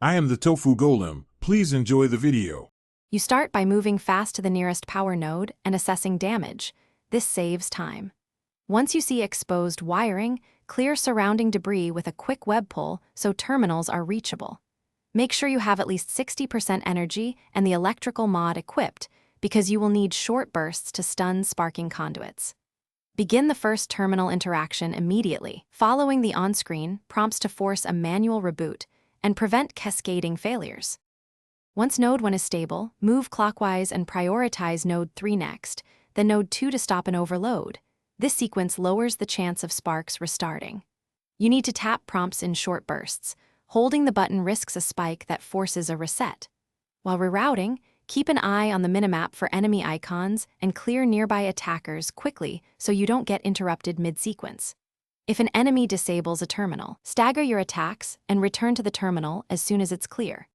I am the tofu golem. Please enjoy the video. You start by moving fast to the nearest power node and assessing damage. This saves time. Once you see exposed wiring, clear surrounding debris with a quick web pull so terminals are reachable. Make sure you have at least 60% energy and the electrical mod equipped, because you will need short bursts to stun sparking conduits. Begin the first terminal interaction immediately, following the on-screen prompts to force a manual reboot and prevent cascading failures. Once Node 1 is stable, move clockwise and prioritize Node 3 next, then Node 2 to stop an overload. This sequence lowers the chance of sparks restarting. You need to tap prompts in short bursts. Holding the button risks a spike that forces a reset. While rerouting, keep an eye on the minimap for enemy icons and clear nearby attackers quickly so you don't get interrupted mid-sequence. If an enemy disables a terminal, stagger your attacks and return to the terminal as soon as it's clear.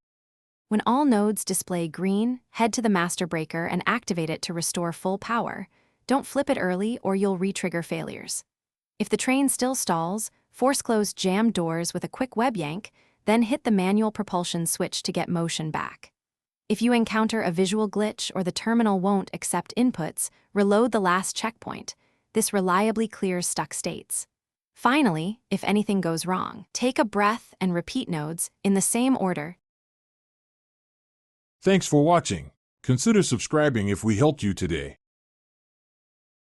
When all nodes display green, head to the master breaker and activate it to restore full power. Don't flip it early or you'll re-trigger failures. If the train still stalls, force close jammed doors with a quick web yank, then hit the manual propulsion switch to get motion back. If you encounter a visual glitch or the terminal won't accept inputs, reload the last checkpoint. This reliably clears stuck states. Finally, if anything goes wrong, take a breath and repeat nodes in the same order. Thanks for watching. Consider subscribing if we helped you today.